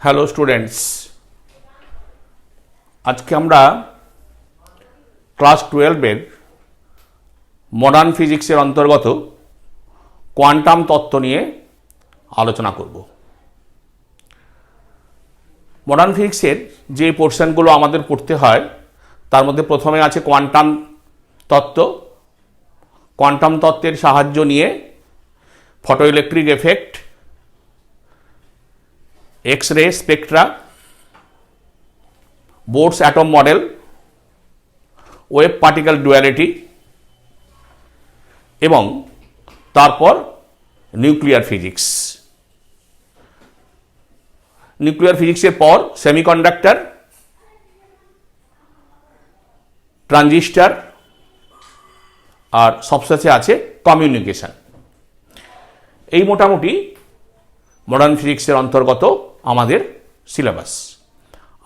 Hello students, আজকে আমরা class 12-এর modern ফিজিক্সের অন্তর্গত কোয়ান্টাম তত্ত্ব নিয়ে আলোচনা করব। মডার্ন ফিজিক্সের যে পোর্শনগুলো আমাদের পড়তে হয় তার মধ্যে প্রথমে আছে কোয়ান্টাম তত্ত্ব। কোয়ান্টাম তত্ত্বের সাহায্য নিয়ে photoelectric effect, X-ray spectra, Bohr's atom model, wave particle duality এবং তারপর নিউক্লিয়ার ফিজিক্স। নিউক্লিয়ার ফিজিক্সের পর সেমিকন্ডাক্টর, ট্রানজিস্টার আর সবশেষে আছে কমিউনিকেশন। এই মোটামুটি মডার্ন ফিজিক্সের অন্তর্গত আমাদের সিলেবাস।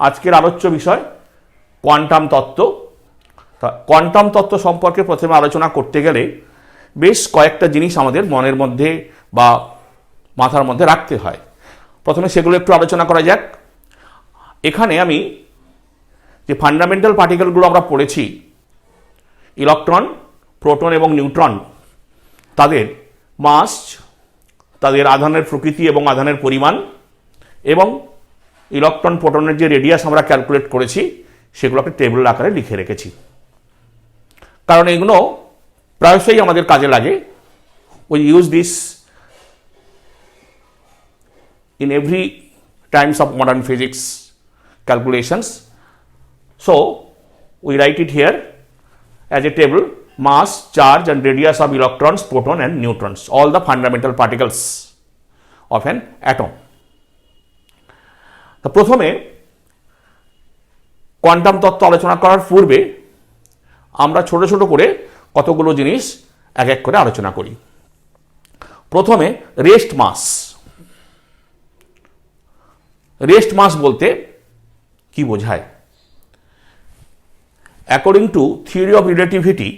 আজকের আলোচ্য বিষয় কোয়ান্টাম তত্ত্ব। কোয়ান্টাম তত্ত্ব সম্পর্কে প্রথমে আলোচনা করতে গেলে বেশ কয়েকটা জিনিস আমাদের মনের মধ্যে বা মাথার মধ্যে রাখতে হয়। প্রথমে সেগুলো একটু আলোচনা করা যাক। এখানে আমি যে ফান্ডামেন্টাল পার্টিকেলগুলো আমরা পড়েছি, ইলেকট্রন, প্রোটন এবং নিউট্রন, তাদের মাস, তাদের আধানের প্রকৃতি এবং আধানের পরিমাণ এবং ইলেকট্রন প্রোটনের যে রেডিয়াস আমরা ক্যালকুলেট করেছি সেগুলোকে টেবিল আকারে লিখে রেখেছি, কারণ এগুলো প্রায়শই আমাদের কাজে লাগে। We use this in every times of modern physics calculations. So we write it here as a table: mass, charge and radius of electrons, proton and neutrons, all the fundamental particles of an atom. তো প্রথমে quantum তত্ত্ব আলোচনা করার পূর্বে আমরা ছোট ছোট করে কতগুলো জিনিস এক এক করে আলোচনা করি। প্রথমে রেস্ট মাস। রেস্ট মাস বলতে কি বোঝায়? According to theory of relativity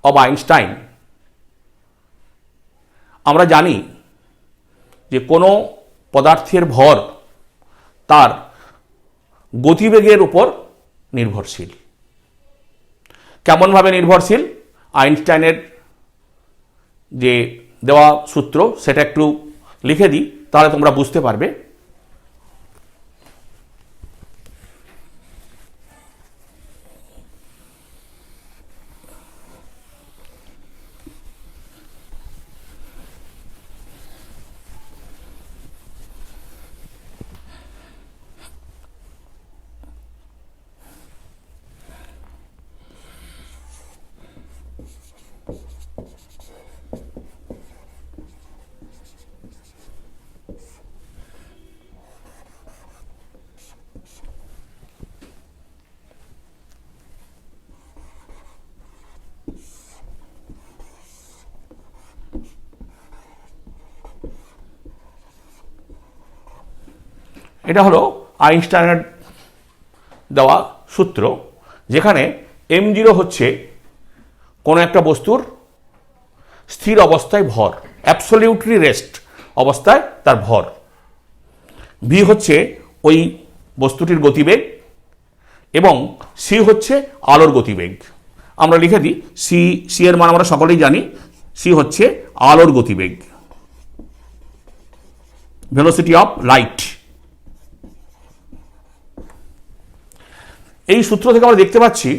of Einstein, আমরা জানি যে কোনো পদার্থের ভর তার গতিবেগের উপর নির্ভরশীল। কেমনভাবে নির্ভরশীল? আইনস্টাইনের যে দেওয়া সূত্র সেটা একটু লিখে দিই, তাহলে তোমরা বুঝতে পারবে। এটা হলো আইনস্টাইনের দেওয়া সূত্র, যেখানে m0 হচ্ছে কোনো একটা বস্তুর স্থির অবস্থায় ভর, অ্যাবসলিউটলি রেস্ট অবস্থায় তার ভর। v হচ্ছে ওই বস্তুটির গতিবেগ এবং c হচ্ছে আলোর গতিবেগ। আমরা লিখে দিই c এর মান আমরা সকলেই জানি, c হচ্ছে আলোর গতিবেগ, ভেলোসিটি অফ লাইট। এই সূত্র থেকে আমরা দেখতে পাচ্ছি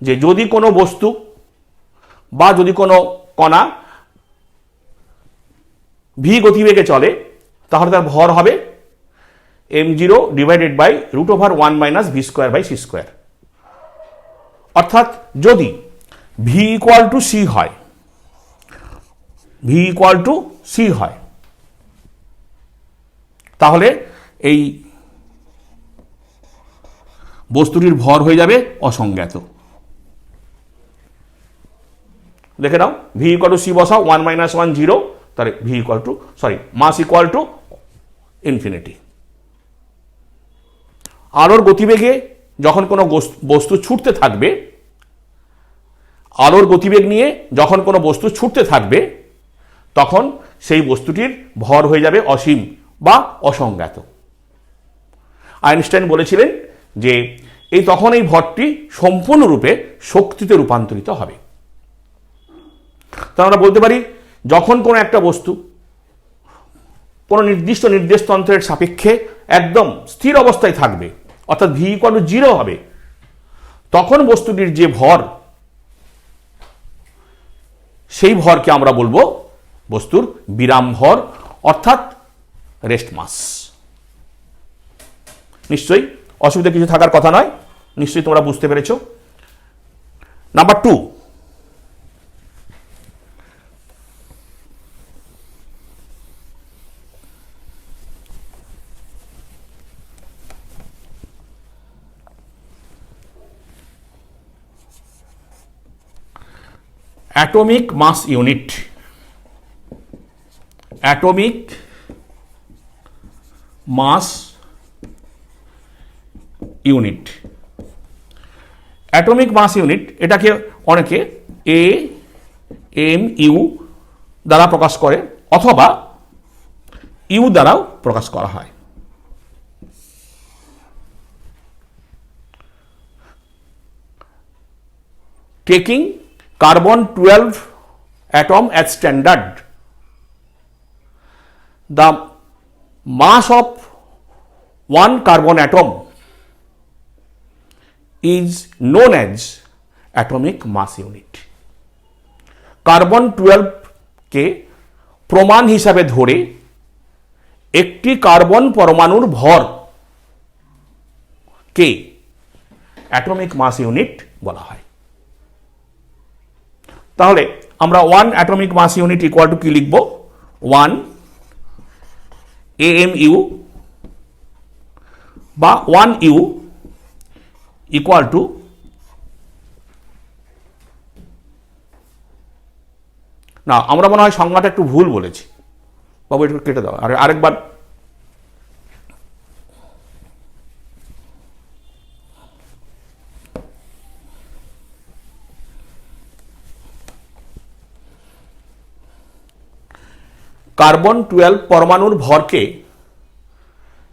যে যদি কোনো বস্তু বা যদি কোনো কণা ভি গতিবেগে চলে তাহলে তার ভর হবে m0 ডিভাইডেড বাই √1 - v² অর্থাৎ যদি v = c হয়, v = c হয়, তাহলে এই বস্তুটির ভর হয়ে যাবে অসংজ্ঞাত। দেখে নাও, v = c বসাও, 1 - 1 0, তাহলে v মাস = ইনফিনিটি। আলোর গতিবেগে যখন কোনো বস্তু ছুটতে থাকবে, আলোর গতিবেগ নিয়ে যখন কোনো বস্তু ছুটতে থাকবে তখন সেই বস্তুটির ভর হয়ে যাবে অসীম, বা অসংজ্ঞাত। আইনস্টাইন বলেছিলেন যে তখন এই ভরটি সম্পূর্ণরূপে শক্তিতে রূপান্তরিত হবে। তো আমরা বলতে পারি যখন কোনো একটা বস্তু কোনো নির্দিষ্ট নির্দেশতন্ত্রের সাপেক্ষে একদম স্থির অবস্থায় থাকবে, অর্থাৎ v=0 হবে, তখন বস্তুটির যে ভর, সেই ভরকে আমরা বলবো বস্তুর বিরাম ভর অর্থাৎ রেস্ট মাস। নিশ্চয়ই অসুবিধা কিছু থাকার কথা নয়, নিশ্চয়ই তোমরা বুঝতে পেরেছো। Number 2, atomic mass unit. Atomic mass unit, atomic mass unit, এটাকে অনেকে AMU দ্বারা প্রকাশ করে অথবা ইউ দ্বারাও প্রকাশ করা হয়। Taking carbon 12 atom as standard, the mass of one carbon atom is known as atomic mass unit. Carbon 12 কে প্রমাণ হিসাবে ধরে একটি কার্বন পরমাণুর ভর কে অ্যাটমিক মাস ইউনিট বলা হয়। তাহলে আমরা 1 atomic mass unit equal to কি লিখব? 1 AMU বা 1U ইকুয়াল টু না, আমরা মনে হয় সংজ্ঞাটা একটু ভুল বলেছি, বাবু একটু কেটে দাও, আরেকবার। কার্বন 12 পরমাণুর ভরকে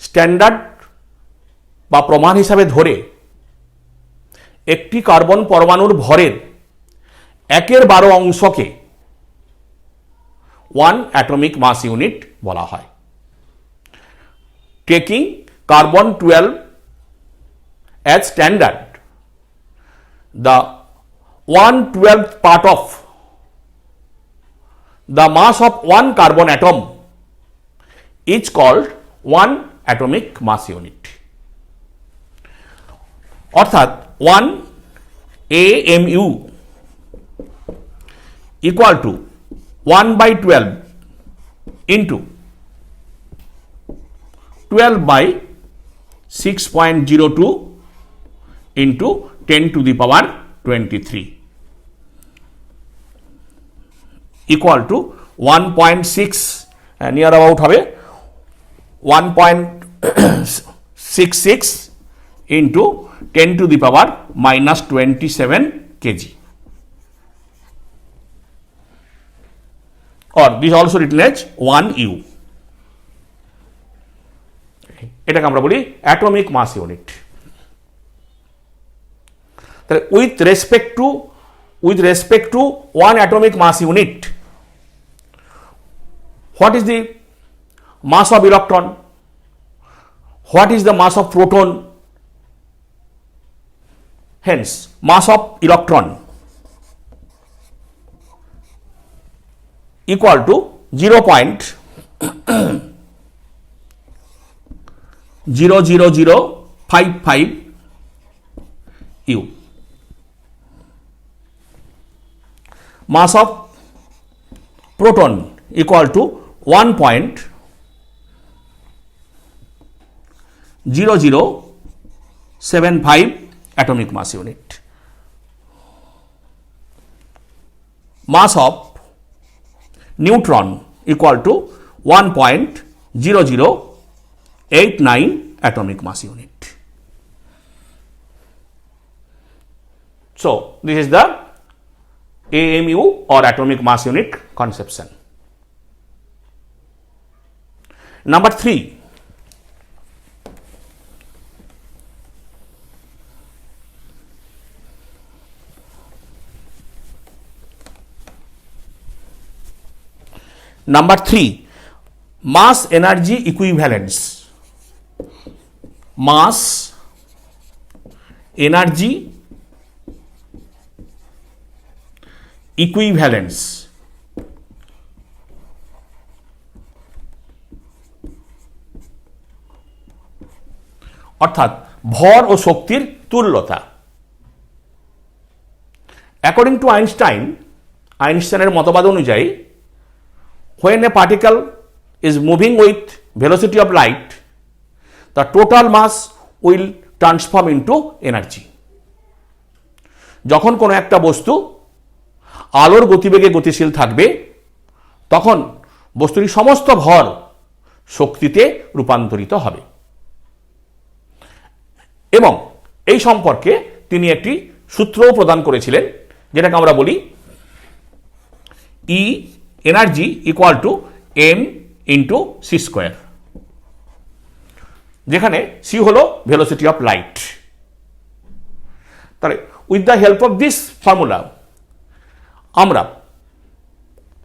স্ট্যান্ডার্ড বা প্রমাণ হিসাবে ধরে একটি কার্বন পরমাণুর ভরের 1/12 অংশকে 1 অ্যাটমিক মাস ইউনিট বলা হয়। Taking carbon 12 as standard, the 1/12 part of the mass of one carbon atom is called 1 atomic mass unit. অর্থাৎ 1 AMU equal to 1/12 into 12/6.02 into 10 to the power 23 equal to 1.6, near about হবে 1.66 into 10 to the power -27 kg, or this also written as 1U. এটাকে আমরা বলি atomic mass unit. তাহলে with respect to 1 atomic mass unit, what is the mass of electron, what is the mass of proton? Hence mass of electron equal to 0.00055 U. Mass of proton equal to 1.0075 atomic mass unit. Mass of neutron equal to 1.0089 atomic mass unit. So this is the AMU or atomic mass unit conception. Number 3, mass energy equivalence. Mass energy equivalence. অর্থাৎ ভর ও শক্তির তুল্যতা। According to আইনস্টাইনের মতবাদ অনুযায়ী, when a particle is moving with velocity of light, the total mass will transform into energy. যখন কোনো একটা বস্তু আলোর গতিবেগে গতিশীল থাকবে, তখন বস্তুটির সমস্ত ভর শক্তিতে রূপান্তরিত হবে। এবং এই সম্পর্কে তিনি একটি সূত্রও প্রদান করেছিলেন, যেটাকে আমরা বলি E energy equal to m into c square, যেখানে সি হলো ভেলোসিটি অফ লাইট। তাহলে with the help of this formula আমরা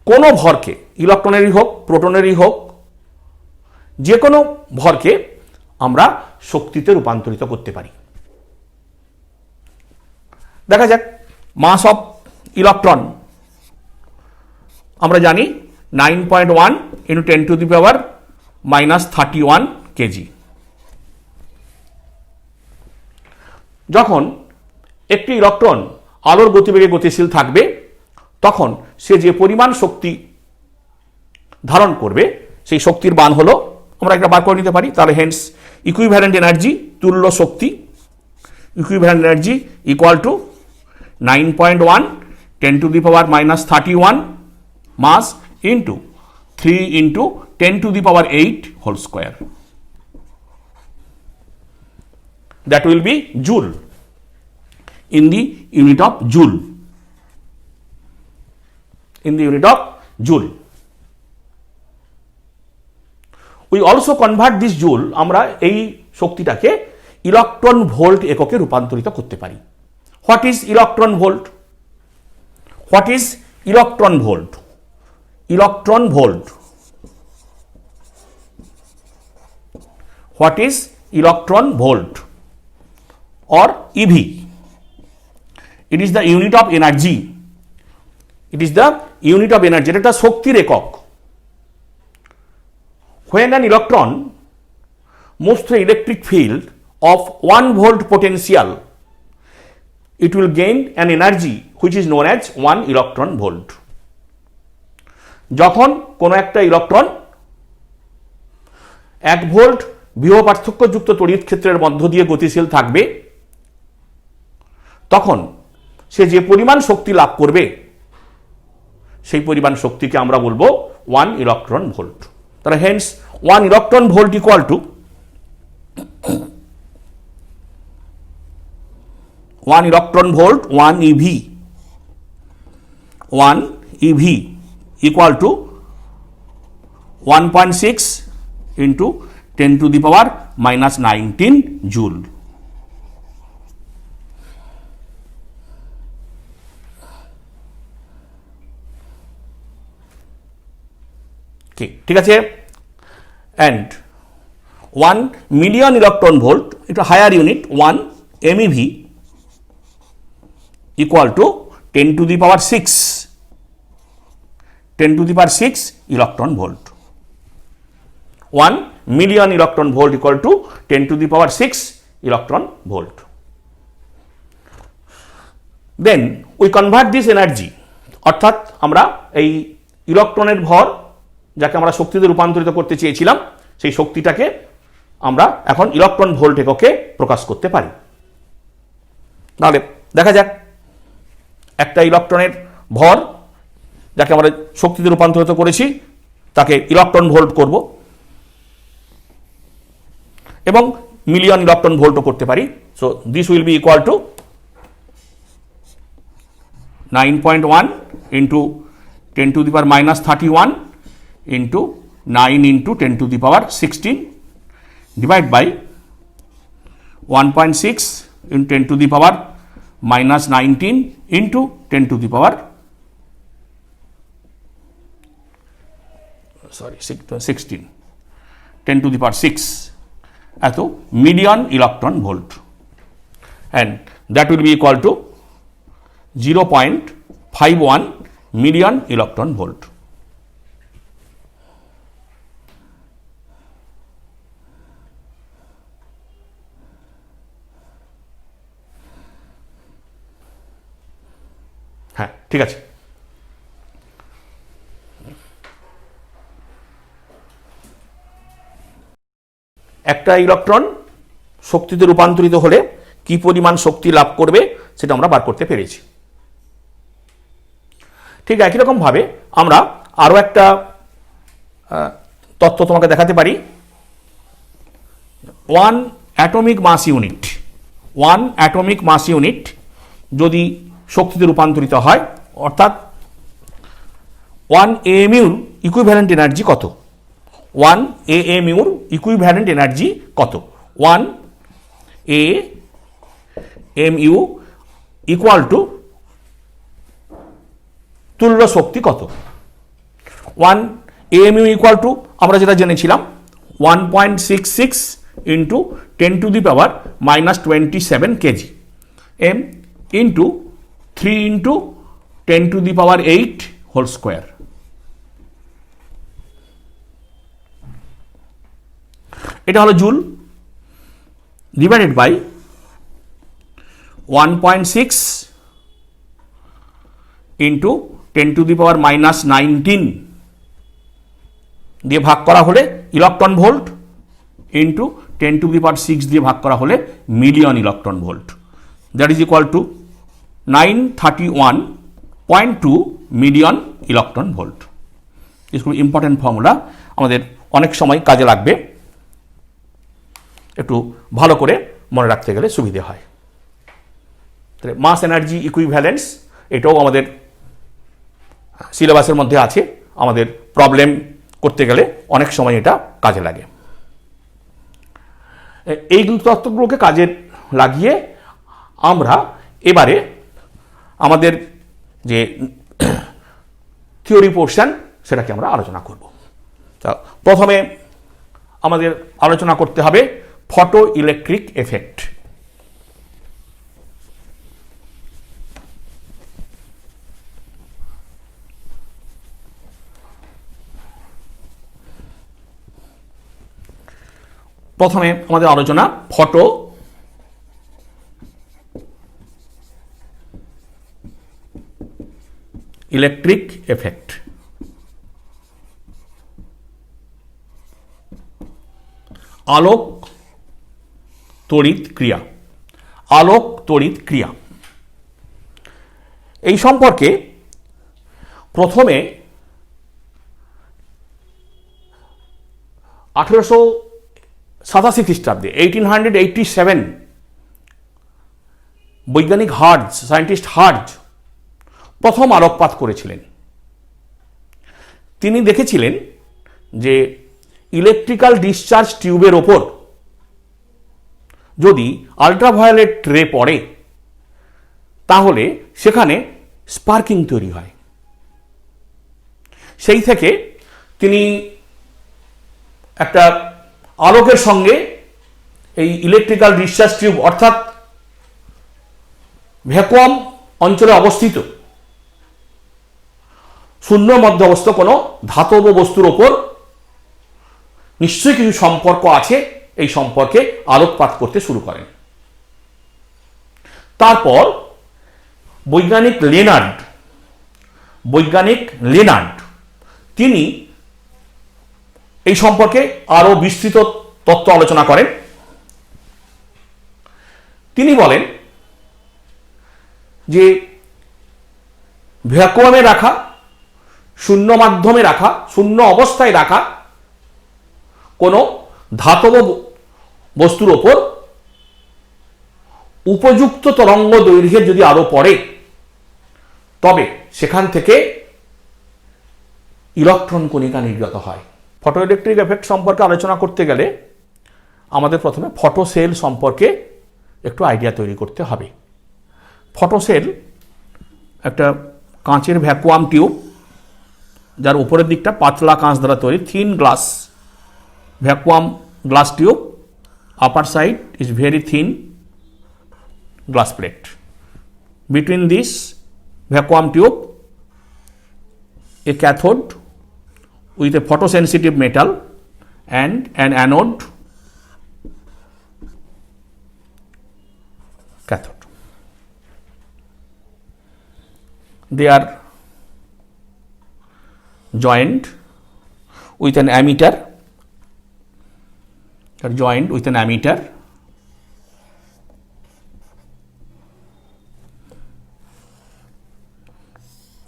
কোনো ভরকে, ইলেকট্রনেরই হোক প্রোটনেরই হোক, যে কোনো ভরকে আমরা শক্তিতে রূপান্তরিত করতে পারি। দেখা যাক, মাস অফ ইলেকট্রন আমরা জানি 9.1 into 10 to the power -31 KG. যখন একটি ইলেকট্রন আলোর গতিবেগে গতিশীল থাকবে, তখন সে যে পরিমাণ শক্তি ধারণ করবে, সেই শক্তির মান হলো, আমরা একটা বার করে নিতে পারি। তাহলে হেন্স ইকুইভ্যালেন্ট এনার্জি, তুল্য শক্তি, equivalent energy equal to 9.1 10 to the power -31 mass into 3 into 10 to the power 8 whole square. That will be joule, in the unit of joule. In the unit of joule. We also convert this joule, আমরা এই শক্তিটাকে electron volt এককে রূপান্তরিত করতে পারি। What is electron volt? What is electron volt? Electron volt. What is electron volt or EV? It is the unit of energy. It is the unit of energy. এটা শক্তির একক। When an electron moves through electric field of 1 volt potential, it will gain an energy which is known as 1 electron volt. যখন কোনো একটা electron 1 volt বিভব পার্থক্যযুক্ত তড়িৎ ক্ষেত্রের মধ্য দিয়ে গতিশীল থাকবে, তখন সে যে পরিমাণ শক্তি লাভ করবে, সেই পরিমাণ শক্তিকে আমরা বলবো 1 ইলেকট্রন ভোল্ট। তাহলে hence 1 electron volt equal to 1 electron volt 1 EV, 1 EV equal to 1.6 into 10 to the power -19 joule. ঠিক আছে। and 1 million electron volt, এটা higher unit, 1 MeV equal to 10 to the power 6 10 to the power 6 electron volt. 1 million electron volt equal to 10 to the power 6 electron volt. Then we convert this energy, অর্থাৎ আমরা এই ইলেকট্রনের ভর, যাকে আমরা শক্তিতে রূপান্তরিত করতে চেয়েছিলাম, সেই শক্তিটাকে আমরা এখন ইলেকট্রন ভোল্ট এককে প্রকাশ করতে পারি। তাহলে দেখা যাক, একটা ইলেকট্রনের ভর, যাকে আমরা শক্তিতে রূপান্তরিত করেছি, তাকে ইলেকট্রন ভোল্ট করব এবং মিলিয়ন ইলেকট্রন ভোল্টও করতে পারি। So this will be equal to 9.1 into 10 to the power -31 into 9 into 10 to the power 16 divide by 1.6 into 10 to the power minus 19 into 10 to the power 16 10 to the power 6 at million electron volt, and that will be equal to 0.51 million electron volt. হ্যাঁ, ঠিক আছে। একটা electron শক্তিতে রূপান্তরিত হলে কি পরিমাণ শক্তি লাভ করবে সেটা আমরা বার করতে পেরেছি। ঠিক একই রকমভাবে আমরা আরও একটা তথ্য তোমাকে দেখাতে পারি। 1 অ্যাটমিক মাস ইউনিট যদি শক্তিতে রূপান্তরিত হয়, অর্থাৎ 1 AMUর ইকুইভ্যালেন্ট এনার্জি কত? 1 AMUর ইকুইভ্যালেন্ট এনার্জি কত? 1 AMU ইকুয়াল টু তুল্য শক্তি কত? 1 AMU ইকুয়াল টু আমরা যেটা জেনেছিলাম 1.66 into 10 to the power minus 27 kg M into 3 into 10 to the power 8 whole square. এটা হলো joule divided by 1.6 into 10 to the power minus 19 দিয়ে ভাগ করা হলে electron volt into 10 to the power 6 দিয়ে ভাগ করা হলে million electron volt, that is equal to 931.2 million electron volt. খুব ইম্পর্টেন্ট ফর্মুলা, আমাদের অনেক সময় কাজে লাগবে, একটু ভালো করে মনে রাখতে গেলে সুবিধে হয়। মাস এনার্জি ইকুইভ্যালেন্স এটাও আমাদের সিলেবাসের মধ্যে আছে, আমাদের প্রবলেম করতে গেলে অনেক সময় এটা কাজে লাগে। এই তত্ত্বগুলোকে কাজে লাগিয়ে আমরা এবারে আমাদের যে থিওরি পোর্শন সেটাকে আমরা আলোচনা করব। প্রথমে আমাদের আলোচনা করতে হবে ফটো ইলেকট্রিক এফেক্ট। প্রথমে আমাদের আলোচনা ফটো ইলেকট্রিক এফেক্ট। আলোক তড়িৎ ক্রিয়া। আলোক তড়িৎ ক্রিয়া এই সম্পর্কে প্রথমে 1887 খ্রিস্টাব্দে 1887 বৈজ্ঞানিক সায়েন্টিস্ট হার্জ প্রথম আলোকপাত করেছিলেন। তিনি দেখেছিলেন যে ইলেকট্রিক্যাল ডিসচার্জ টিউবের ওপর যদি আল্ট্রাভায়োলেট রে পড়ে তাহলে সেখানে স্পার্কিং তৈরি হয়। সেই থেকে তিনি একটা আলোকের সঙ্গে এই ইলেকট্রিক্যাল ডিসচার্জ টিউব অর্থাৎ ভ্যাকুয়াম অঞ্চলে অবস্থিত শূন্য মধ্যবস্থ কোনো ধাতব বস্তুর ওপর নিশ্চয়ই কিছু সম্পর্ক আছে, এই সম্পর্কে আলোকপাত করতে শুরু করেন। তারপর বৈজ্ঞানিক লেনার্ড তিনি এই সম্পর্কে আরো বিস্তৃত তত্ত্ব আলোচনা করেন। তিনি বলেন যে ভ্যাকুয়ামে রাখা, শূন্য মাধ্যমে রাখা, শূন্য অবস্থায় রাখা কোনো ধাতব বস্তুর ওপর উপযুক্ত তরঙ্গ দৈর্ঘ্যের যদি আলো পড়ে তবে সেখান থেকে ইলেকট্রন কণিকা নির্গত হয়। ফটোইলেকট্রিক এফেক্ট সম্পর্কে আলোচনা করতে গেলে আমাদের প্রথমে ফটোসেল সম্পর্কে একটু আইডিয়া তৈরি করতে হবে। ফটোসেল একটা কাঁচের ভ্যাকুয়াম টিউব, যার উপরের দিকটা পাতলা কাঁচ দ্বারা তৈরি, thin glass vacuum glass tube, upper side is very thin glass plate. Between this vacuum tube, a cathode with a photosensitive metal and an anode cathode. They are joined with an ammeter.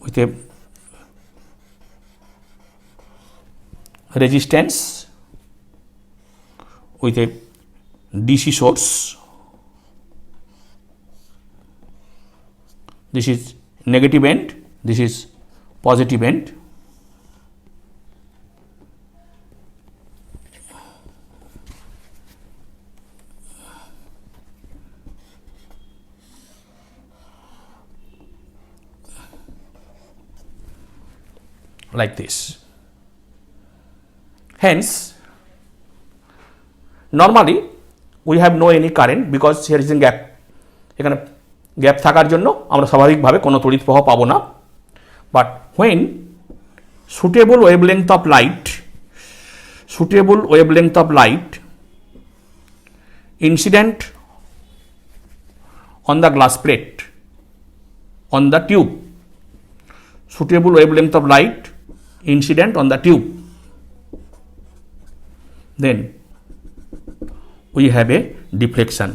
With a resistance, with a DC source. This is negative end, this is positive end. Like this. Hence, normally we have no any current because here is a gap. এখানে gap থাকার জন্য আমরা স্বাভাবিকভাবে কোনো তড়িৎ প্রবাহ পাবো না। But when suitable wavelength of light incident on the glass plate, on the tube, suitable wavelength of light incident on the tube, then we have a deflection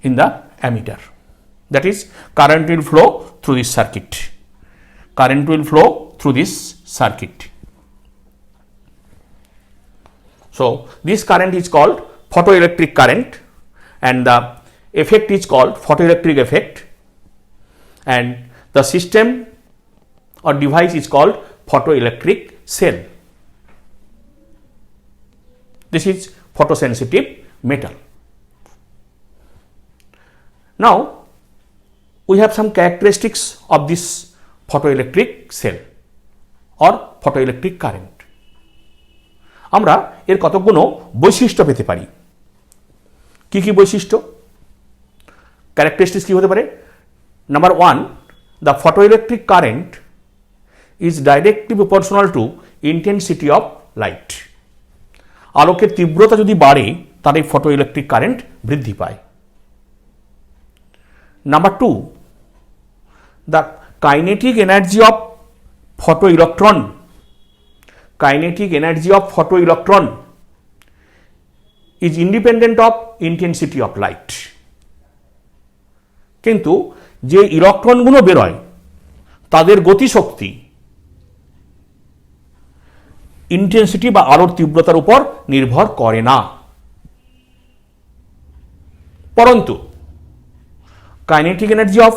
in the ammeter. That is, current will flow through this circuit. So this current is called photoelectric current, and the effect is called photoelectric effect, and the system or device is called photoelectric cell. This is photosensitive metal. Now we have some characteristics of this photoelectric cell or photoelectric current. আমরা এর কতগুলো বৈশিষ্ট্য পেতে পারি। কি কি বৈশিষ্ট্য, characteristics কি হতে পারে? Number 1, the photoelectric current is directly proportional to intensity of light. আলোকের তীব্রতা যদি বাড়ে তাহলে ফটোইলেকট্রিক কারেন্ট বৃদ্ধি পায়। Number 2, the kinetic energy of photoelectron is independent of intensity of light. কিন্তু যে ইলেকট্রনগুলো বেরোয় তাদের গতিশক্তি ইন্টেন্সিটি বা আলোর তীব্রতার উপর নির্ভর করে না, পরন্তু kinetic energy of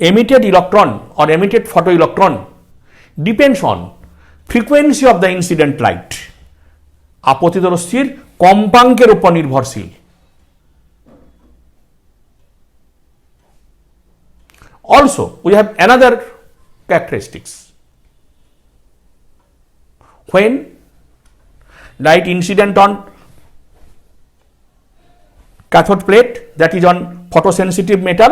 emitted electron or emitted photoelectron depends on frequency of the incident light. আপতিত রশ্মির কম্পাঙ্কের উপর নির্ভরশীল। Also, we have another characteristics. When light incident on cathode plate, that is on photosensitive metal,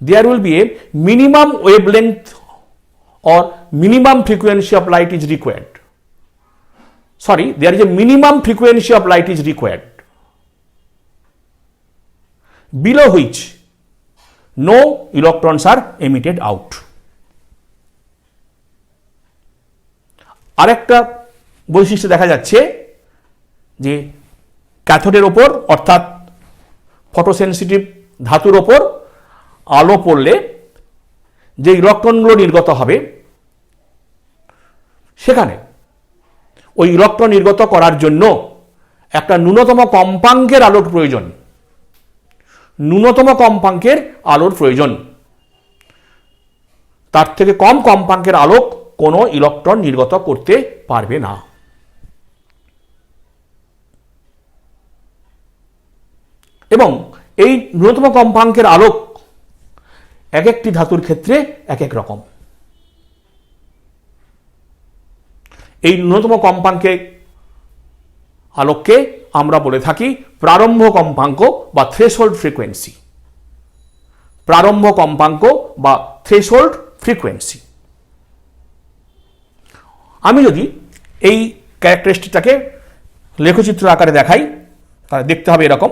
there will be a minimum wavelength or minimum frequency of light is required. Sorry, there is a minimum frequency of light is required, below which no electrons are emitted out. আরেকটা বৈশিষ্ট্য দেখা যাচ্ছে যে ক্যাথোডের ওপর অর্থাৎ ফটোসেনসিটিভ ধাতুর ওপর আলো পড়লে যে ইলেকট্রনগুলো নির্গত হবে সেখানে ওই ইলেকট্রন নির্গত করার জন্য একটা ন্যূনতম কম্পাঙ্কের আলোর প্রয়োজন। তার থেকে কম কম্পাঙ্কের আলোক কোনো ইলেকট্রন নির্গত করতে পারবে না। এবং এই ন্যূনতম কম্পাঙ্কের আলোক এক একটি ধাতুর ক্ষেত্রে এক এক রকম। এই ন্যূনতম কম্পাঙ্কের আলোককে আমরা বলে থাকি প্রারম্ভ কম্পাঙ্ক বা থ্রেশহোল্ড ফ্রিকোয়েন্সি। প্রারম্ভ কম্পাঙ্ক বা থ্রেশহোল্ড ফ্রিকোয়েন্সি। আমি যদি এই ক্যারেক্টারিস্টিকটাকে লেখচিত্র আকারে দেখাই তাহলে দেখতে হবে এরকম।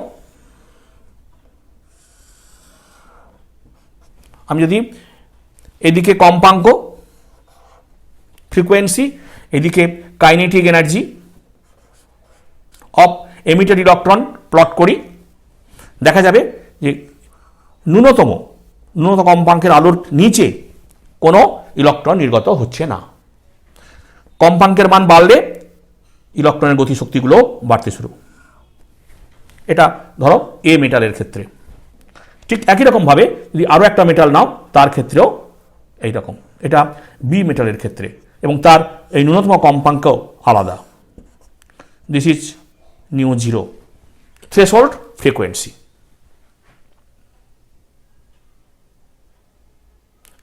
আমি যদি এদিকে কম্পাঙ্ক ফ্রিকোয়েন্সি, এদিকে kinetic energy of emitted electron plot করি, দেখা যাবে যে ন্যূনতম কম্পাঙ্কের আলোর নিচে কোনো ইলেকট্রন নির্গত হচ্ছে না। কম্পাঙ্কের মান বাড়লে ইলেকট্রনের গতিশক্তিগুলো বাড়তে শুরু। এটা ধরো এ মেটালের ক্ষেত্রে। ঠিক একই রকমভাবে যদি আরও একটা মেটাল নাও তার ক্ষেত্রেও এইরকম। এটা বি মেটালের ক্ষেত্রে এবং তার এই ন্যূনতম কম্পাঙ্ক আলাদা। This is new zero threshold frequency.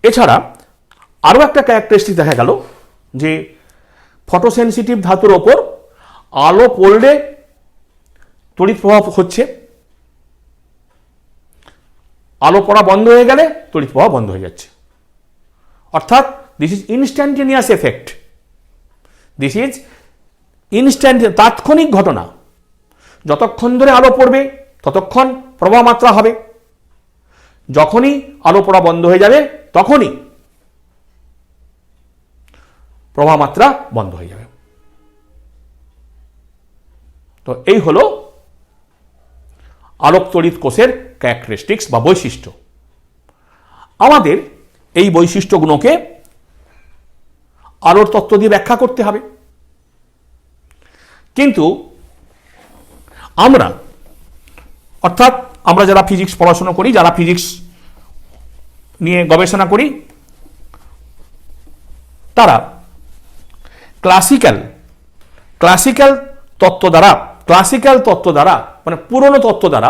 এছাড়া আরও একটা ক্যারেক্টারিস্টিক দেখা গেল যে ফটোসেনসিটিভ ধাতুর ওপর আলো পড়লে তড়িৎ প্রবাহ হচ্ছে, আলো পড়া বন্ধ হয়ে গেলে তড়িৎ প্রবাহ বন্ধ হয়ে যাচ্ছে। অর্থাৎ this is instantaneous effect. This is instant, তাৎক্ষণিক ঘটনা। যতক্ষণ ধরে আলো পড়বে ততক্ষণ প্রবাহ মাত্রা হবে, যখনই আলো পড়া বন্ধ হয়ে যাবে তখনই প্রবাহ মাত্রা বন্ধ হয়ে যাবে। তো এই হলো আলোক তড়িৎ কোষের ক্যারেক্টারিস্টিক্স বা বৈশিষ্ট্য। আমাদের এই বৈশিষ্ট্যগুলোকে আলোর তত্ত্ব দিয়ে ব্যাখ্যা করতে হবে। কিন্তু আমরা যারা ফিজিক্স পড়াশোনা করি, যারা ফিজিক্স নিয়ে গবেষণা করি, তারা ক্লাসিক্যাল তত্ত্ব দ্বারা মানে পুরনো তত্ত্ব দ্বারা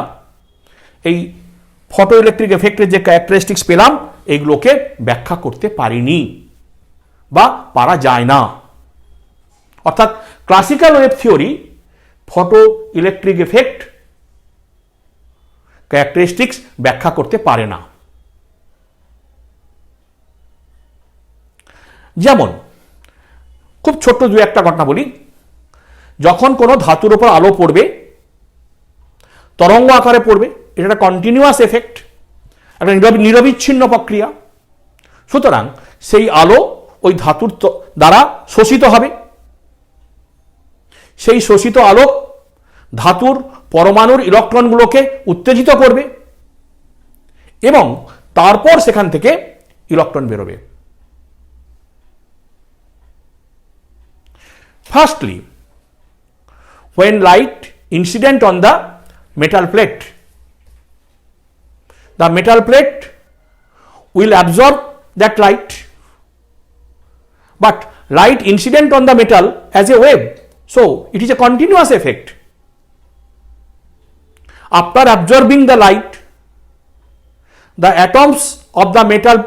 এই ফটো ইলেকট্রিক এফেক্টের যে ক্যারেক্টারিস্টিক্স পেলাম এগুলোকে ব্যাখ্যা করতে পারিনি বা পারা যায় না। অর্থাৎ classical wave theory photo electric effect characteristics ব্যাখ্যা করতে পারে না। যেমন খুব ছোট্ট দু একটা ঘটনা বলি। যখন কোনো ধাতুর উপর আলো পড়বে, তরঙ্গ আকারে পড়বে, এটা একটা কন্টিনিউয়াস এফেক্ট, একটা নিরবিচ্ছিন্ন প্রক্রিয়া। সুতরাং সেই আলো ওই ধাতুর দ্বারা শোষিত হবে। সেই শোষিত আলো ধাতুর পরমাণুর ইলেকট্রনগুলোকে উত্তেজিত করবে এবং তারপর সেখান থেকে ইলেকট্রন বেরোবে। Firstly, when light incident on the metal plate will absorb that light, but light incident on the metal as a wave, so it is a continuous effect. After absorbing the light, the atoms of the metal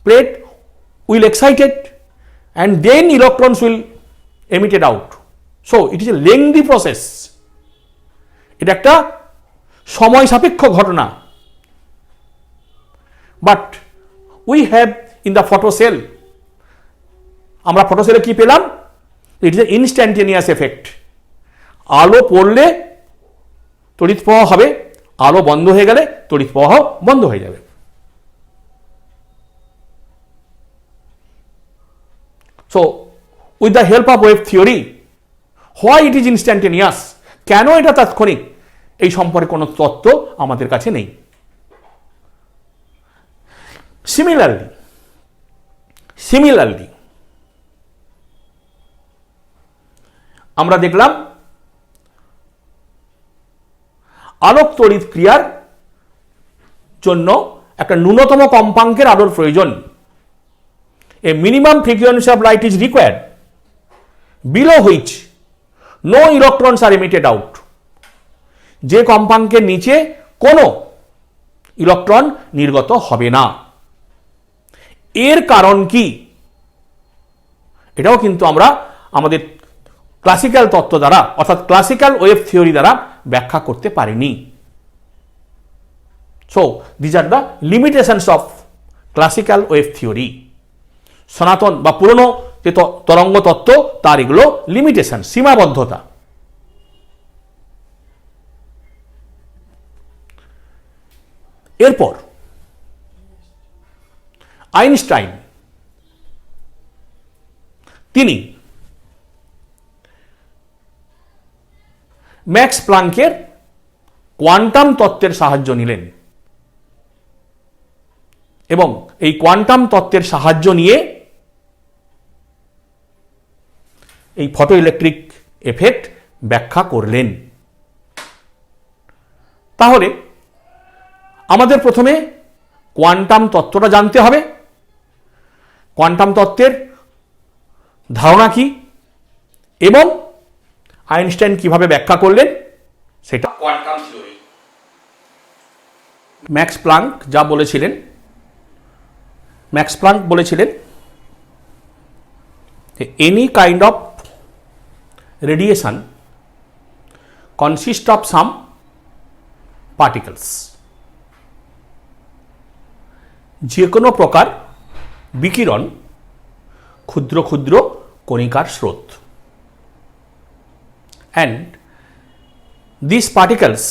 plate will excited and then electrons will emitted out. So it is a lengthy process. এটা একটা সময় সাপেক্ষ ঘটনা। But we have in the photocell, আমরা ফটোসেলে কি পেলাম? It is an instantaneous effect. আলো পড়লে তড়িৎ প্রবাহ হবে, আলো বন্ধ হয়ে গেলে তড়িৎ প্রবাহ বন্ধ হয়ে যাবে। So with the help of wave theory, why it is instantaneous, কেন এটা তাৎক্ষণিক, এই সম্পর্কে কোনো তত্ত্ব আমাদের কাছে নেই। সিমিলারলি আমরা দেখলাম আলোক তড়িৎ ক্রিয়ার জন্য একটা ন্যূনতম কম্পাঙ্কের আলোর প্রয়োজন a minimum frequency of light is required, below which no electrons are emitted out. যে কম্পাঙ্কের নিচে কোনো ইলেকট্রন নির্গত হবে না। এর কারণ কি, এটাও কিন্তু আমরা আমাদের ক্লাসিক্যাল তত্ত্ব দ্বারা অর্থাৎ ক্লাসিক্যাল ওয়েভ থিওরি দ্বারা ব্যাখ্যা করতে পারিনি। So these are the limitations of classical wave theory. সনাতন বা পুরনো যে তরঙ্গ তত্ত্ব তার এগুলো লিমিটেশন, সীমাবদ্ধতা। এরপর আইনস্টাইন তিনি ম্যাক্স প্লাঙ্কের কোয়ান্টাম তত্ত্বের সাহায্য নিলেন এবং এই কোয়ান্টাম তত্ত্বের সাহায্য নিয়ে এই ফটো ইলেকট্রিক এফেক্ট ব্যাখ্যা করলেন। তাহলে আমাদের প্রথমে কোয়ান্টাম তত্ত্বটা জানতে হবে। কোয়ান্টাম তত্ত্বের ধারণা কি এবং আইনস্টাইন কিভাবে ব্যাখ্যা করলেন সেটা কোয়ান্টাম থিওরি। ম্যাক্স প্লাঙ্ক যা বলেছিলেন, ম্যাক্স প্লাঙ্ক বলেছিলেন any kind of radiation consist of some particles. যে কোনো প্রকার বিকিরণ ক্ষুদ্র ক্ষুদ্র কণিকার স্রোত, and these particles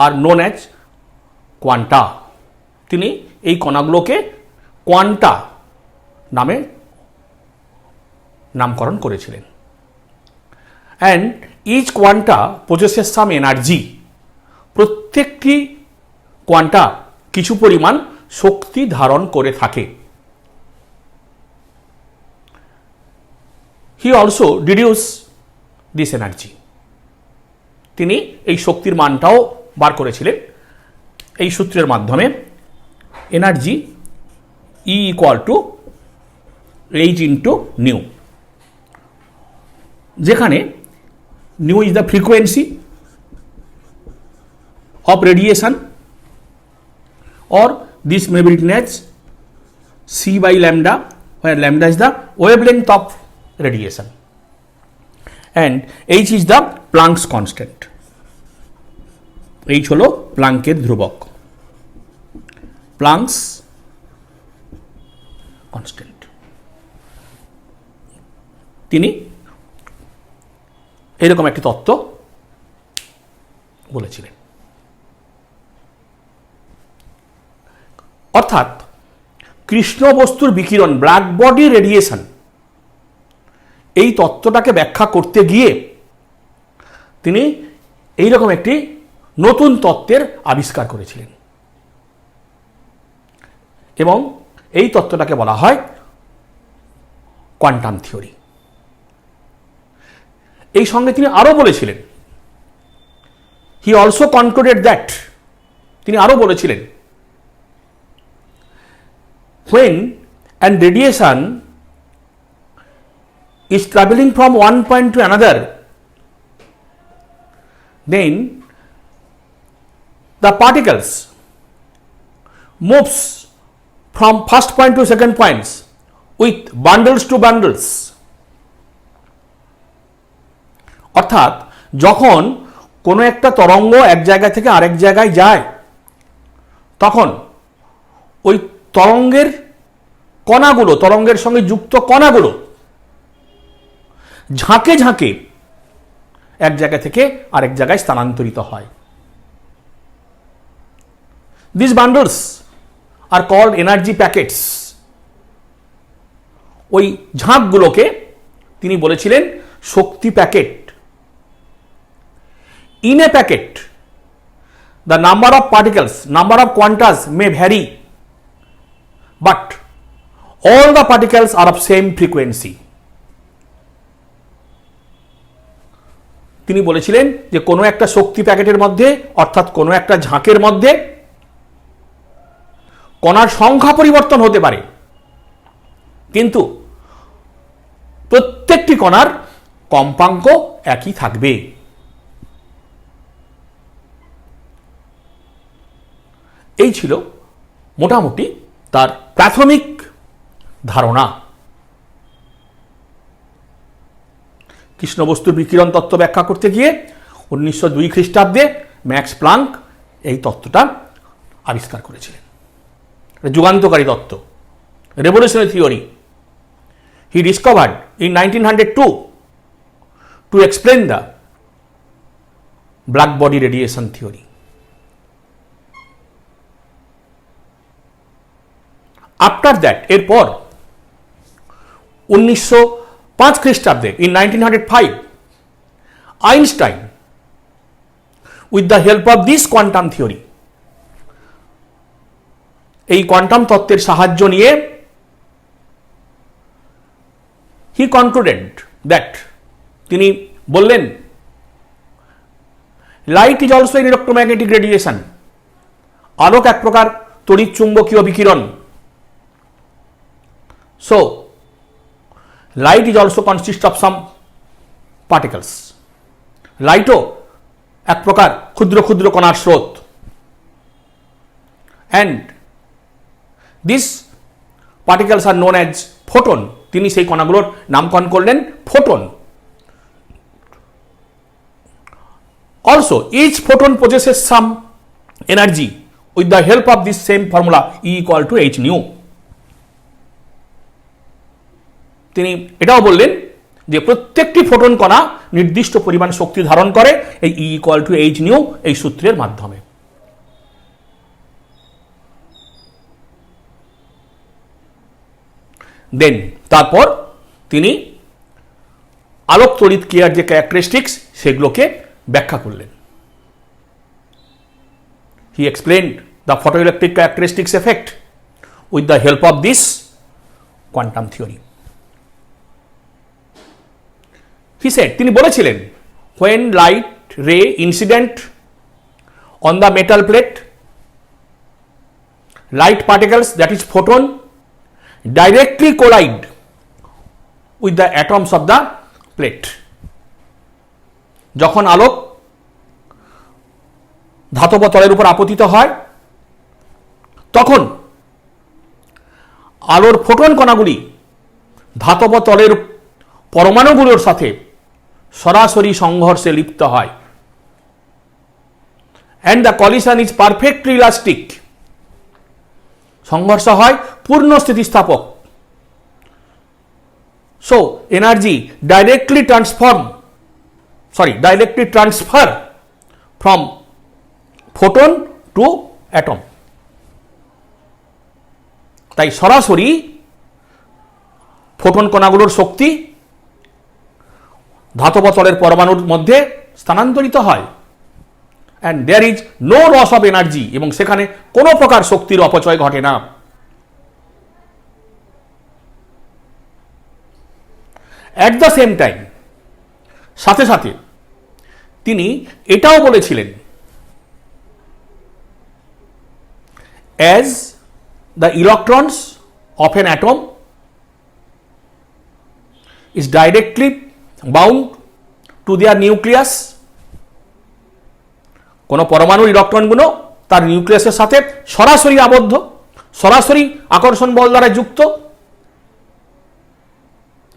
are known as quanta. তিনি এই কণাগুলোকে কোয়ান্টা নামে নামকরণ করেছিলেন। and each quanta possesses some energy. প্রত্যেকটি কোয়ান্টা কিছু পরিমাণ শক্তি ধারণ করে থাকে। he also deduced this energy. তিনি এই শক্তির মানটাও বার করেছিলেন এই সূত্রের মাধ্যমে। Energy E equal to h into nu, যেখানে nu is the frequency of radiation, or this may be written as c by lambda, where lambda is the wavelength of radiation, and h is the Planck's constant. h হলো প্লাঙ্কের ধ্রুবক, Planck's constant. তিনি এরকম একটি তত্ত্ব বলেছিলেন। অর্থাৎ কৃষ্ণ বস্তুর বিকিরণ, ব্ল্যাক বডি রেডিয়েশন, এই তত্ত্বটাকে ব্যাখ্যা করতে গিয়ে তিনি এইরকম একটি নতুন তত্ত্বের আবিষ্কার করেছিলেন এবং এই তত্ত্বটাকে বলা হয় কোয়ান্টাম থিওরি। এই সঙ্গে তিনি আরো বলেছিলেন, হি অলসো কনক্লুডেড দ্যাট, তিনি আরো বলেছিলেন when and radiation is traveling from one point to another, then the particles moves from first point to second points with bundles to bundles. অর্থাৎ যখন কোনো একটা তরঙ্গ এক জায়গা থেকে আরেক জায়গায় যায় তখন ওই তরঙ্গের কণাগুলো, তরঙ্গের সঙ্গে যুক্ত কণাগুলো ঝাঁকে ঝাঁকে এক জায়গা থেকে আরেক জায়গায় স্থানান্তরিত হয়। These bundles are called energy packets. ওই ঝাঁকগুলোকে তিনি বলেছিলেন শক্তি packet. In a packet, the number of particles, number of quantas may vary, but all the particles are of same frequency. তিনি বলেছিলেন যে কোনো একটা শক্তি প্যাকেটের মধ্যে অর্থাৎ কোনো একটা ঝাঁকের মধ্যে কণার সংখ্যা পরিবর্তন হতে পারে কিন্তু প্রত্যেকটি কণার কম্পাঙ্ক একই থাকবে। এই ছিল মোটামুটি তার প্রাথমিক ধারণা। কৃষ্ণবস্তুর বিকিরণ তত্ত্ব ব্যাখ্যা করতে গিয়ে 1902 খ্রিস্টাব্দে ম্যাক্স প্লাঙ্ক এই তত্ত্বটা আবিষ্কার করেছিলেন। যুগান্তকারী তত্ত্ব, revolutionary theory. He discovered in 1902 to explain the black body radiation theory. After that, এরপর 1905 খ্রিস্টাব্দে in 1905 Einstein with the help of this quantum theory, এই কোয়ান্টাম তত্ত্বের সাহায্য নিয়ে he concluded that, তিনি বললেন, light is also an electromagnetic radiation, আলোক এক প্রকার তড়িৎ চুম্বকীয় বিকিরণ। So light is also consist of some particles, লাইটও এক প্রকার ক্ষুদ্র ক্ষুদ্র কণার স্রোত। And this particles are known as photon, তিনি সেই কণাগুলোর নামকরণ করলেন photon. Also, each photon possesses some energy with the help of this same formula E equal to h nu. তিনি এটাও বললেন যে প্রত্যেকটি ফোটন কণা নির্দিষ্ট পরিমাণ শক্তি ধারণ করে এই E equal to h nu এই সূত্রের মাধ্যমে। দেন তারপর তিনি আলোক তড়িৎ ক্রিয়ার যে ক্যারেক্টারিস্টিক্স সেগুলোকে ব্যাখ্যা করলেন। He explained the photoelectric characteristics effect with the help of this quantum theory. He said, তিনি বলেছিলেন, when light ray incident on the metal plate, light particles, that is photon, directly collide with the atoms of the plate. যখন আলোক ধাতব তলের উপর আপতিত হয় তখন আলোর ফোটন কণাগুলি ধাতব তলের পরমাণুগুলোর সাথে সরাসরি সংঘর্ষে লিপ্ত হয়। And the collision is perfectly elastic, সংঘর্ষ হয় পূর্ণ স্থিতিস্থাপক। So energy directly transfer from photon to atom. তাই সরাসরি ফোটন কণাগুলোর শক্তি ধাতব তলের পরমাণুর মধ্যে স্থানান্তরিত হয়। And there is no loss of energy, এবং সেখানে কোনো প্রকার শক্তির অপচয় ঘটে না। অ্যাট দ্য সেম টাইম, সাথে সাথে তিনি এটাও বলেছিলেন, as the electrons of an atom is directly bound to their nucleus, কোন পরমাণুর ইলেকট্রনগুলো তার নিউক্লিয়াসের সাথে সরাসরি আবদ্ধ, সরাসরি আকর্ষণ বল দ্বারা যুক্ত।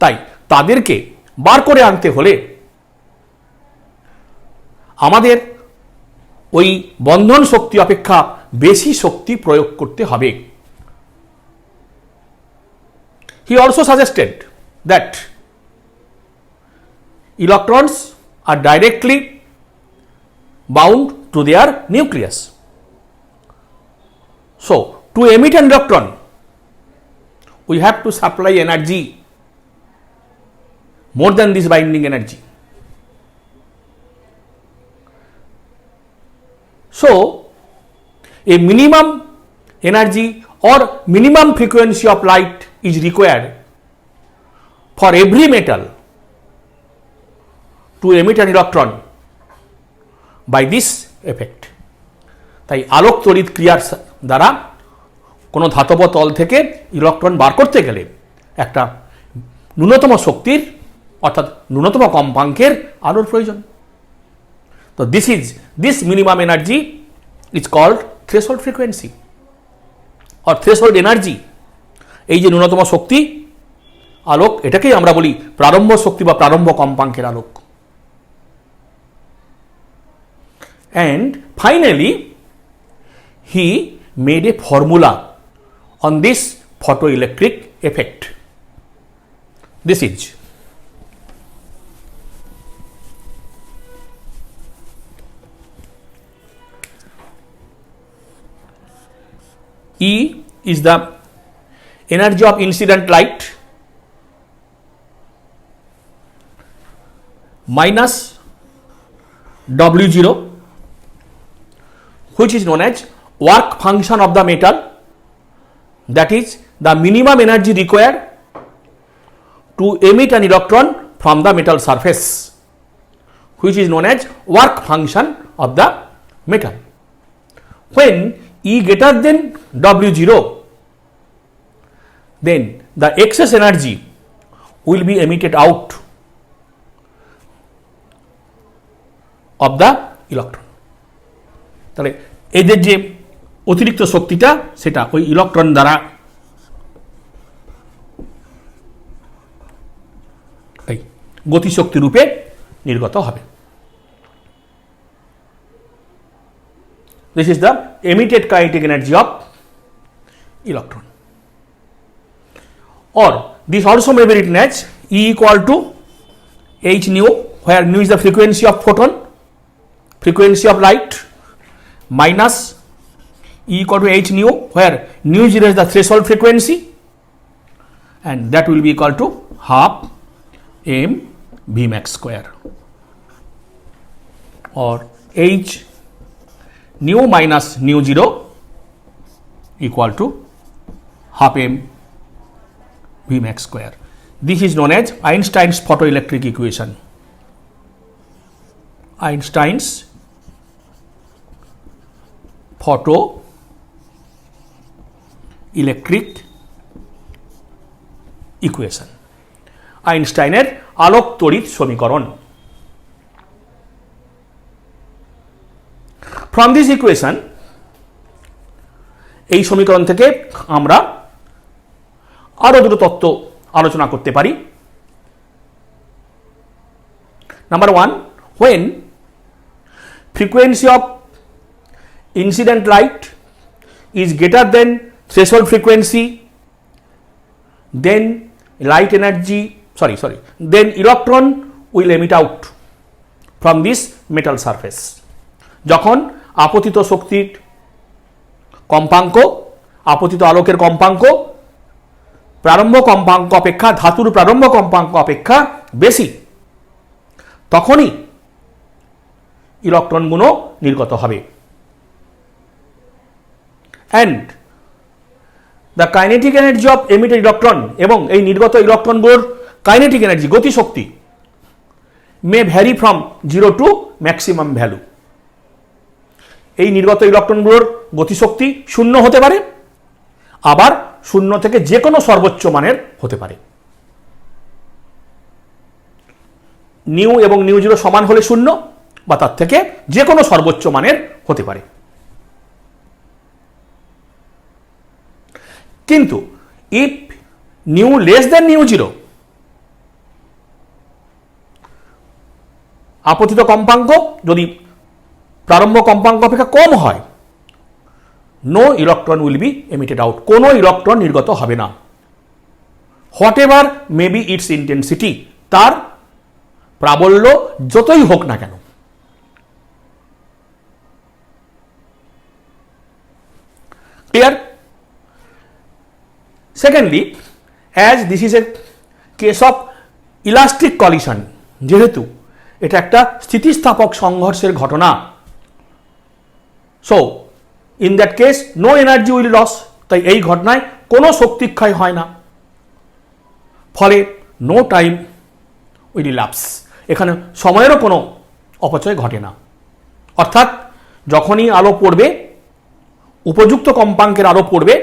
তাই তাদেরকে বার করে আনতে হলে আমাদের ওই বন্ধন শক্তি অপেক্ষা বেশি শক্তি প্রয়োগ করতে হবে। He also suggested that electrons are directly bound to their nucleus. So, to emit an electron, we have to supply energy more than this binding energy. So, a minimum energy or minimum frequency of light is required for every metal to emit an electron by this effect. তাই আলোক তড়িৎ ক্রিয়ার দ্বারা কোনো ধাতব তল থেকে electron বার করতে গেলে একটা ন্যূনতম শক্তির অর্থাৎ ন্যূনতম কম্পাঙ্কের আলোর প্রয়োজন। তো this minimum energy is called threshold frequency or threshold energy. এই যে ন্যূনতম শক্তি আলোক, এটাকেই আমরা বলি প্রারম্ভ শক্তি বা প্রারম্ভ কম্পাঙ্কের আলোক। And finally, he made a formula on this photoelectric effect. This is E is the energy of incident light minus W0, which is known as work function of the metal, that is the minimum energy required to emit an electron from the metal surface, which is known as work function of the metal. When E greater than W0, then the excess energy will be emitted out of the electron. তাহলে এদের যে অতিরিক্ত শক্তিটা সেটা ওই electron দ্বারা এই গতিশক্তি রূপে নির্গত হবে। This is the emitted kinetic energy of electron. Or this also may be written as E equal to h nu, where nu is the frequency of photon, frequency of light, minus E equal to h nu, where nu zero is the threshold frequency, and that will be equal to half m v max square, or h nu minus nu zero equal to half m v max square. This is known as Einstein's photoelectric equation. Einstein's photoelectric equation, আইনস্টাইনের আলোক তড়িৎ সমীকরণ। From this equation, এই সমীকরণ থেকে আমরা আরো দুটো তত্ত্ব আলোচনা করতে পারি। Number 1, when frequency of incident light is greater than threshold frequency, then light energy, then electron will emit out from this metal surface. যখন আপতিত শক্তির কম্পাঙ্ক, আপতিত আলোকের কম্পাঙ্ক প্রারম্ভ কম্পাঙ্ক অপেক্ষা, ধাতুর প্রারম্ভ কম্পাঙ্ক অপেক্ষা বেশি, তখনই ইলেকট্রনগুলো নির্গত হবে। and the kinetic energy of emitted electron, এবং এই নির্গত ইলেকট্রনগুলোর কাইনেটিক এনার্জি গতিশক্তি may vary from 0 to maximum value. এই নির্গত ইলেকট্রনগুলোর গতিশক্তি শূন্য হতে পারে, আবার শূন্য থেকে যে কোনো সর্বোচ্চ মানের হতে পারে। নিউ এবং নিউ জিরো সমান হলে শূন্য, বা তার থেকে যে কোনো সর্বোচ্চ মানের হতে পারে। কিন্তু if nu less than nu zero, আপতিত কম্পাঙ্ক যদি প্রারম্ভ কম্পাঙ্ক অপেক্ষা কম হয়, no electron will be emitted out, কোনো ইলেকট্রন নির্গত হবে না, whatever may be its intensity, তার প্রাবল্য যতই হোক না কেন। Clear? Secondly, as this is a case of elastic collision, যেহেতু এটা একটা স্থিতিস্থাপক সংঘর্ষের ঘটনা, so in that case no energy will loss, তাই এই ঘটনায় কোনো শক্তিক্ষয় হয় না, ফলে নো টাইম উইল ইলাপস, এখানে সময়েরও কোনো অপচয় ঘটে না। অর্থাৎ যখনই আলো পড়বে, উপযুক্ত কম্পাঙ্কের আলো পড়বে,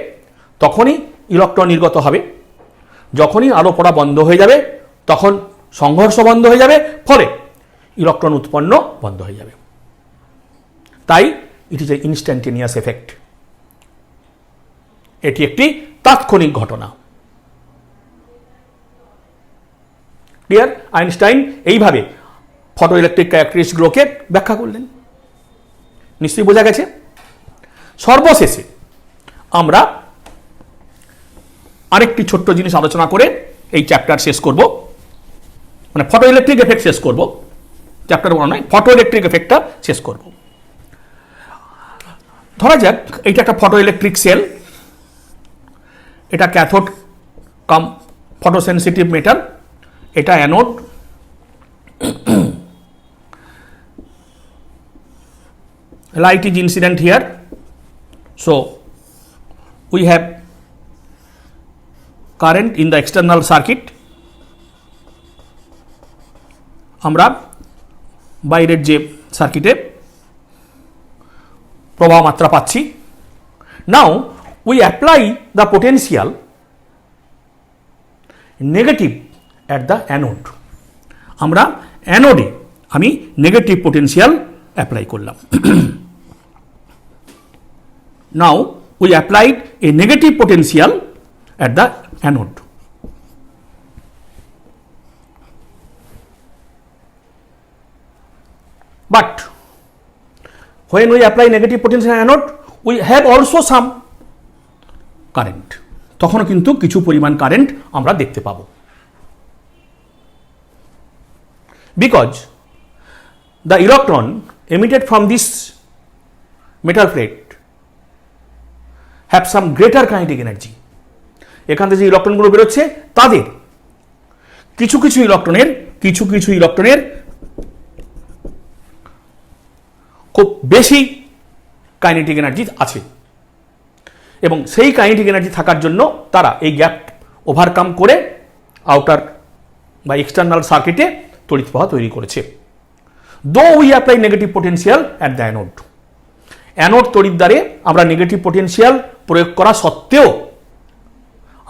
তখনই ইলেকট্রন নির্গত হবে, যখনই আলো পড়া বন্ধ হয়ে যাবে তখন সংঘর্ষ বন্ধ হয়ে যাবে, ফলে ইলেকট্রন উৎপন্ন বন্ধ হয়ে যাবে। তাই it is a instantaneous effect. এটি একটি তাৎক্ষণিক ঘটনা। ক্লিয়ার? আইনস্টাইন এইভাবে ফটো ইলেকট্রিক ক্যারেক্টারিস্টিকগুলোকে ব্যাখ্যা করলেন। নিশ্চয়ই বোঝা গেছে। সর্বশেষে আমরা আরেকটি ছোট্ট জিনিস আলোচনা করে এই চ্যাপ্টার শেষ করব, মানে ফটো ইলেকট্রিক এফেক্ট শেষ করব। চ্যাপ্টার 1 নয়, ফটো ইলেকট্রিক এফেক্টটা শেষ করব। ধরা যাক এইটা একটা ফটো ইলেকট্রিক সেল, এটা ক্যাথোড কাম ফটোসেন্সিটিভ মেটাল, এটা anode, light is incident here, so we have current in the external circuit, আমরা বাইরের যে সার্কিটে প্রবাহ মাত্রা পাচ্ছি। Now we apply the potential negative at the anode. আমরা অ্যানোডে আমি নেগেটিভ পোটেনশিয়াল অ্যাপ্লাই করলাম। Now we applied a negative potential at the anode. But when we apply negative potential anode, we have also some current. তখন কিন্তু কিছু পরিমাণ current আমরা দেখতে পাব। Because the electron emitted from this metal plate have some greater kinetic energy. এখান থেকে যে ইলেকট্রনগুলো বেরোচ্ছে তাদের কিছু কিছু ইলেকট্রনের খুব বেশি কাইনেটিক এনার্জি আছে, এবং সেই কাইনেটিক এনার্জি থাকার জন্য তারা এই গ্যাপ ওভারকাম করে আউটার বা এক্সটার্নাল সার্কিটে তড়িৎ প্রবাহ তৈরি করেছে। Though we apply negative potential at the anode. Anode তড়িৎদ্বারে আমরা নেগেটিভ পোটেনশিয়াল প্রয়োগ করা সত্ত্বেও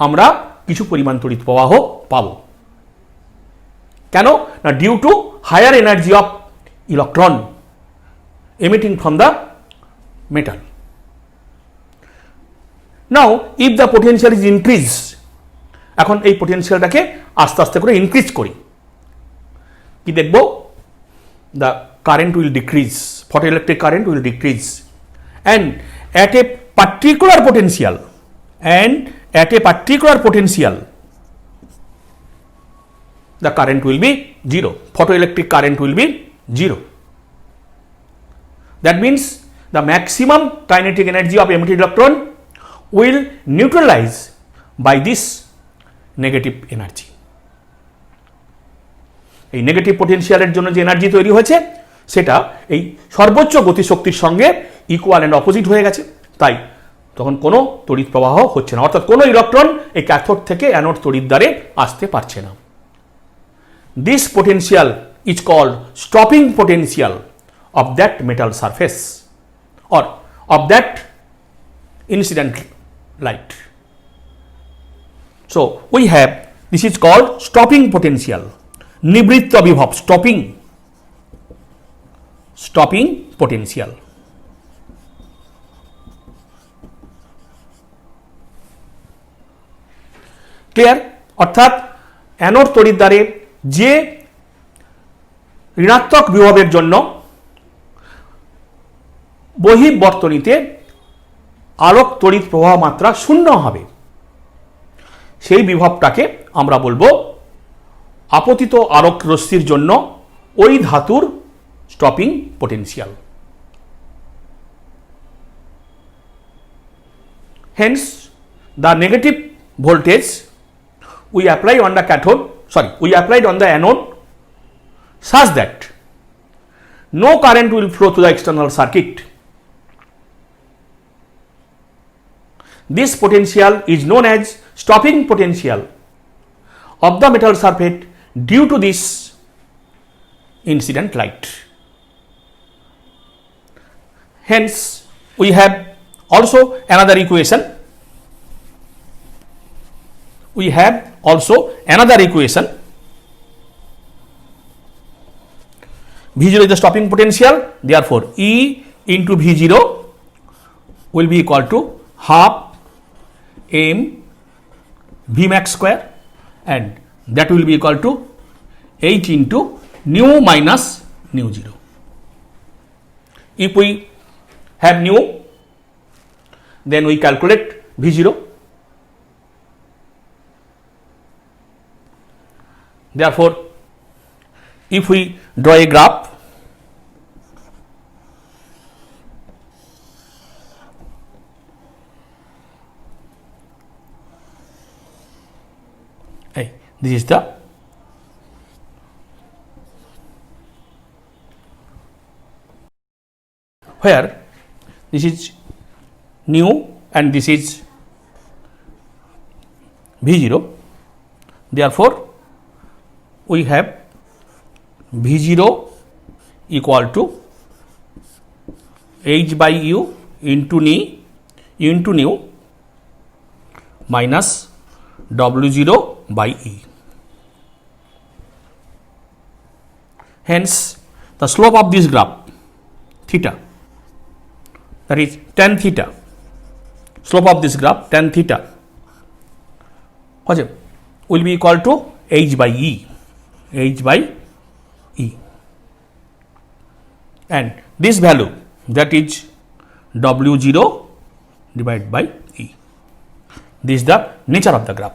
আমরা কিছু পরিমাণ তড়িৎ প্রবাহ পাব। কেন না? Due to higher energy of electron emitting from the metal. Now if the potential is increased, এখন এই পোটেনশিয়ালটাকে আস্তে আস্তে করে ইনক্রিজ করি, কি দেখব? the current will decrease, photoelectric current will decrease, and at a particular potential the current will be zero, photoelectric current will be zero. That means the maximum kinetic energy of emitted electron will neutralize by this negative energy. এই negative পোটেনশিয়ালের জন্য যে energy তৈরি হয়েছে সেটা এই সর্বোচ্চ গতিশক্তির সঙ্গে equal and opposite হয়ে গেছে, তাই তখন কোনো তড়িৎ প্রবাহ হচ্ছে না, অর্থাৎ কোনো ইলেকট্রন এই ক্যাথোড থেকে অ্যানোড তড়িৎদ্বারে আসতে পারছে না। This potential is called stopping potential of that metal surface or of that incident light. So we have, this is called stopping potential, nivritta vibhav, stopping potential. Clear? অর্থাৎ anode তড়িৎদ্বারে যে ঋণাত্মক বিভবের জন্য বহির্বর্তনীতে আলোক তড়িৎ প্রবাহ মাত্রা শূন্য হবে, সেই বিভবটাকে আমরা বলবো আপতিত আলোক রশ্মির জন্য ওই ধাতুর stopping potential. Hence the negative voltage we apply on the cathode, we applied on the anode such that no current will flow to the external circuit. This potential is known as stopping potential of the metal surface due to this incident light. Hence we have also another equation we have also another equation. V0 is the stopping potential, therefore E into V0 will be equal to half m V max square, and that will be equal to H into nu minus nu 0. If we have nu, then we calculate V0. Therefore, if we draw a graph, this is the where this is nu and this is V0. Therefore, we have V0 equal to H by U into nu minus W0 by E. Hence, the slope of this graph theta, that is tan theta, slope of this graph tan theta will be equal to H by E, and this value, that is W0 divided by E. This is the nature of the graph.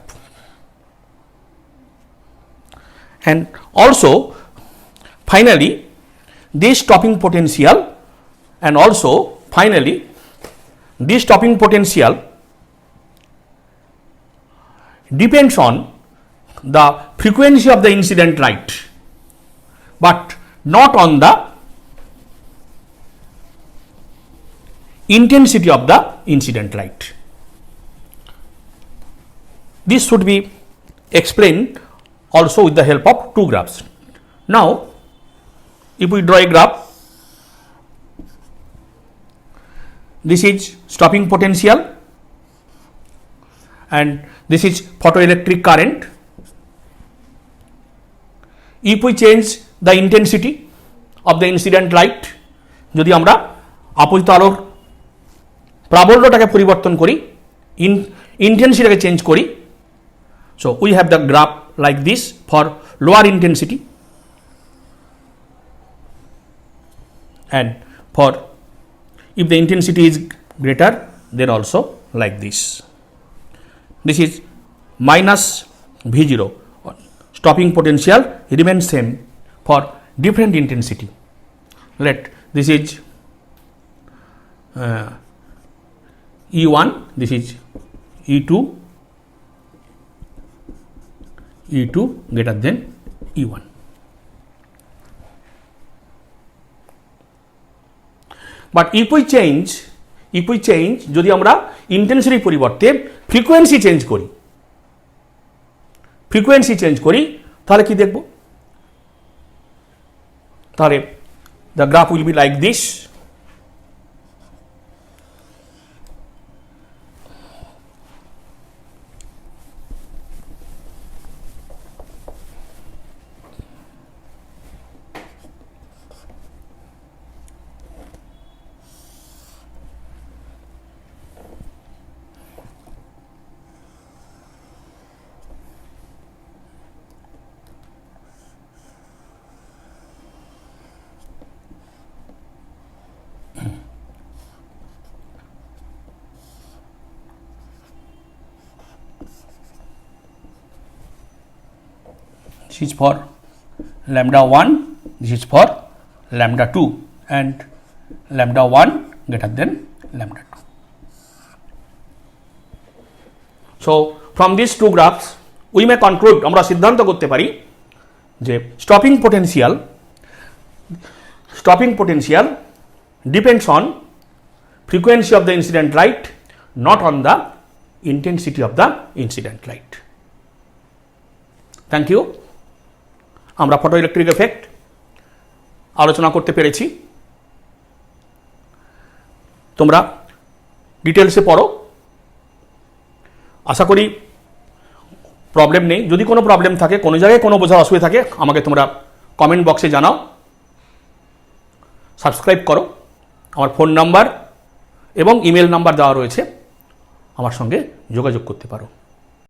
And also finally this stopping potential, and also finally this stopping potential depends on the frequency of the incident light, but not on the intensity of the incident light. This should be explained also with the help of two graphs. Now, if we draw a graph, this is stopping potential and this is photoelectric current. If we change the intensity of the incident light, যদি আমরা আপতিত আলোর প্রাবল্যটাকে পরিবর্তন করি, ইন্টেন্সিটিটাকে change করি, so we have the graph like this for lower intensity, and for if the intensity is greater, then also like this. This is minus V0, stopping potential remains same for different intensity. Let this is E1, this is E2 greater than E1. But if we change যদি আমরা ইন্টেন্সিটির পরিবর্তে frequency change করি, তাহলে কি দেখব? তাহলে the graph will be like this. This is for lambda 1, this is for lambda 2, and lambda 1 greater than lambda 2. So from these two graphs we may conclude, আমরা সিদ্ধান্ত করতে পারি যে stopping potential depends on frequency of the incident light, not on the intensity of the incident light. Thank you. আমরা photoelectric effect আলোচনা করতে পেরেছি। তোমরা ডিটেলসে পড়ো। আশা করি প্রবলেম নেই। যদি কোনো প্রবলেম থাকে, কোনো জায়গায় কোনো বোঝার অসুবিধা থাকে, আমাকে তোমরা কমেন্ট বক্সে জানাও। সাবস্ক্রাইব করো। আমার ফোন নাম্বার এবং ইমেল নাম্বার দেওয়া রয়েছে, আমার সঙ্গে যোগাযোগ করতে পারো।